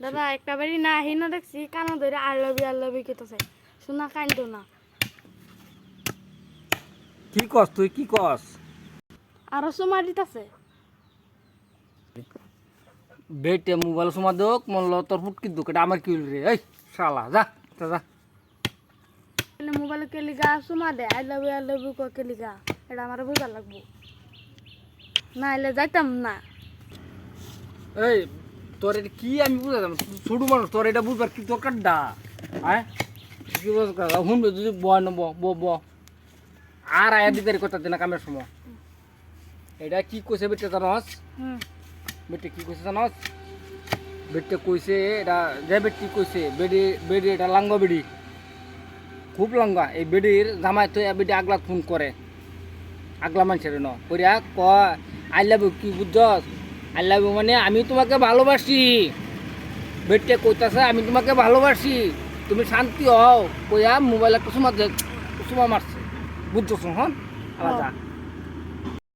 দাদা একটা বাড়ি না হিনা দেখছি কানো ধরে আই লাভ ইউ কইতাছে শোনা কাইন্দো না কি কস তুই কি কস আরো সোমা দিতাছে বেটে মোবাইল সমা দোক মনল তোর ফুটকি দোক এটা আমার কি রে এই শালা যা যা মোবাইলে কে লিগা সোমা দে আই লাভ ইউ কে লিগা এটা আমার বুঝা লাগবো না এলে যাইতাম না এই তোর এটা কি আমি বুঝাতাম ছোট মানুষ তোর এটা বুঝবার কি দরকার ডা হ্যাঁ কি দরকার হুন যদি বয় নব ব আর আয়া দিতে কথা দিনা কামের সময় এটা কি কইছে বেটে জানস বেটে কি কইছে জানস বেটে কইছে এটা যে বেটি কইছে বেডি বেডি এটা লাঙ্গা বেডি খুব লাঙ্গা এই বেডির জামাই তো বেডি আগলা ফোন করে আগলা মানুষের ন কইরা ক আই লাভ ইউ কি বুঝছস আই লাভ ইউ মানে আমি তোমাকে ভালোবাসি বেটে কইতাছে আমি তোমাকে ভালোবাসি তুমি শান্তি হও কইয়া মোবাইল একটা সময় মারছে বুঝছস হন আলাদা